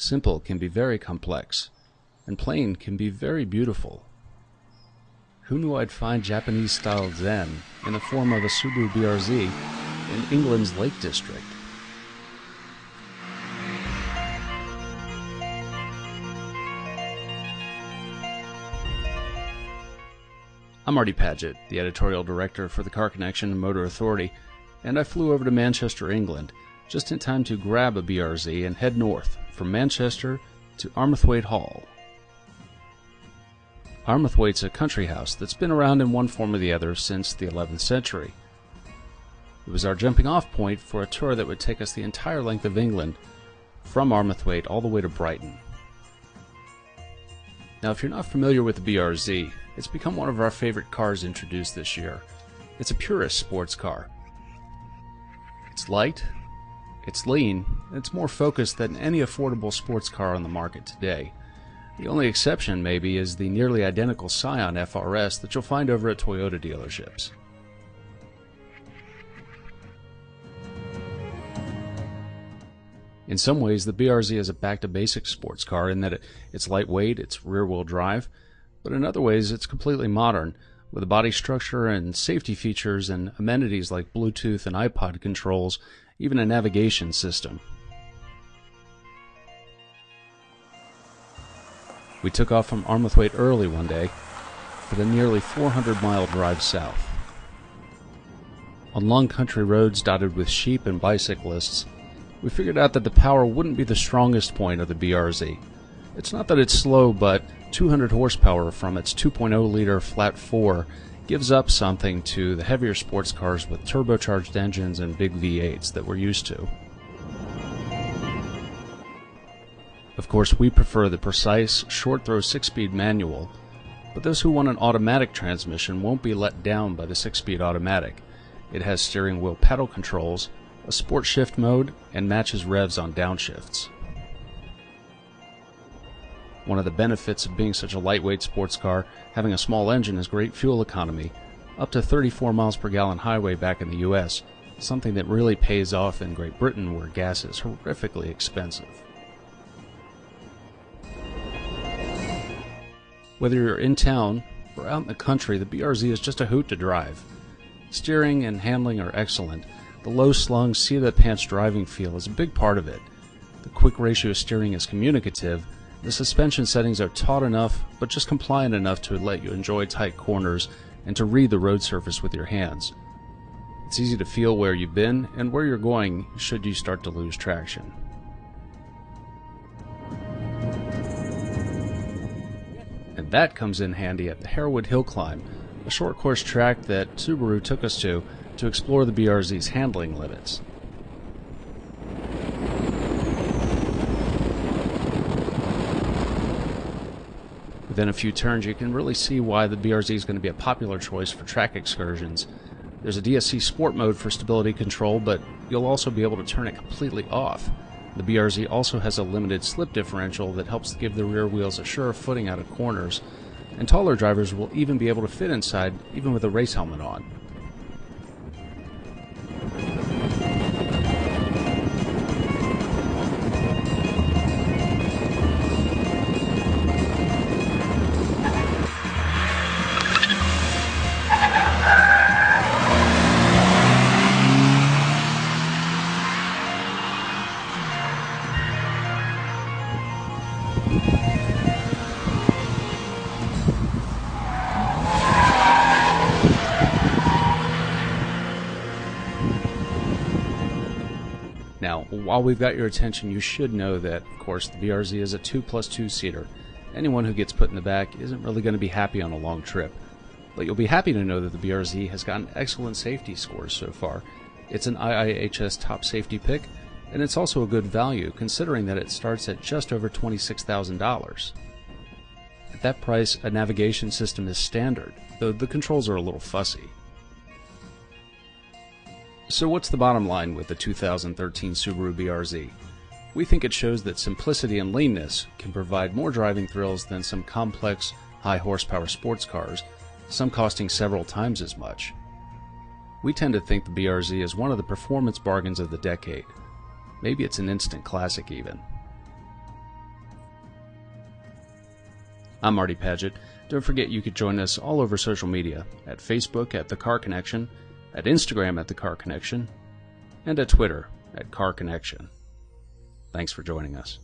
Simple can be very complex, and plain can be very beautiful. Who knew I'd find Japanese-style Zen in the form of a Subaru BRZ in England's Lake District? I'm Artie Paget, the editorial director for the Car Connection and Motor Authority, and I flew over to Manchester, England, just in time to grab a BRZ and head north from Manchester to Armathwaite Hall. Armathwaite's a country house that's been around in one form or the other since the 11th century. It was our jumping off point for a tour that would take us the entire length of England, from Armathwaite all the way to Brighton. Now, if you're not familiar with the BRZ, it's become one of our favorite cars introduced this year. It's a purist sports car. It's light, it's lean, and it's more focused than any affordable sports car on the market today. The only exception, maybe, is the nearly identical Scion FRS that you'll find over at Toyota dealerships. In some ways, the BRZ is a back-to-basics sports car in that it's lightweight, it's rear-wheel drive, but in other ways it's completely modern, with a body structure and safety features and amenities like Bluetooth and iPod controls, even a navigation system. We took off from Armathwaite early one day for the nearly 400-mile drive south. On long country roads dotted with sheep and bicyclists, we figured out that the power wouldn't be the strongest point of the BRZ. It's not that it's slow, but 200 horsepower from its 2.0-liter flat 4 gives up something to the heavier sports cars with turbocharged engines and big V8s that we're used to. Of course, we prefer the precise, short-throw 6-speed manual, but those who want an automatic transmission won't be let down by the 6-speed automatic. It has steering wheel pedal controls, a sport shift mode, and matches revs on downshifts. One of the benefits of being such a lightweight sports car, having a small engine, is great fuel economy, up to 34 miles per gallon highway back in the US, something that really pays off in Great Britain where gas is horrifically expensive. Whether you're in town or out in the country, the BRZ is just a hoot to drive. Steering and handling are excellent. The low-slung, seat-of-the-pants driving feel is a big part of it. The quick ratio steering is communicative. The suspension settings are taut enough, but just compliant enough to let you enjoy tight corners and to read the road surface with your hands. It's easy to feel where you've been and where you're going should you start to lose traction. And that comes in handy at the Harewood Hill Climb, a short course track that Subaru took us to explore the BRZ's handling limits. Within a few turns, you can really see why the BRZ is going to be a popular choice for track excursions. There's a DSC Sport mode for stability control, but you'll also be able to turn it completely off. The BRZ also has a limited slip differential that helps give the rear wheels a sure footing out of corners, and taller drivers will even be able to fit inside, even with a race helmet on. Now, while we've got your attention, you should know that, of course, the BRZ is a 2+2 seater. Anyone who gets put in the back isn't really going to be happy on a long trip. But you'll be happy to know that the BRZ has gotten excellent safety scores so far. It's an IIHS top safety pick, and it's also a good value considering that it starts at just over $26,000. At that price, a navigation system is standard, though the controls are a little fussy. So what's the bottom line with the 2013 Subaru BRZ? We think it shows that simplicity and leanness can provide more driving thrills than some complex, high-horsepower sports cars, some costing several times as much. We tend to think the BRZ is one of the performance bargains of the decade. Maybe it's an instant classic even. I'm Marty Paget. Don't forget you could join us all over social media, at Facebook at The Car Connection, at Instagram at The Car Connection, and at Twitter at Car Connection. Thanks for joining us.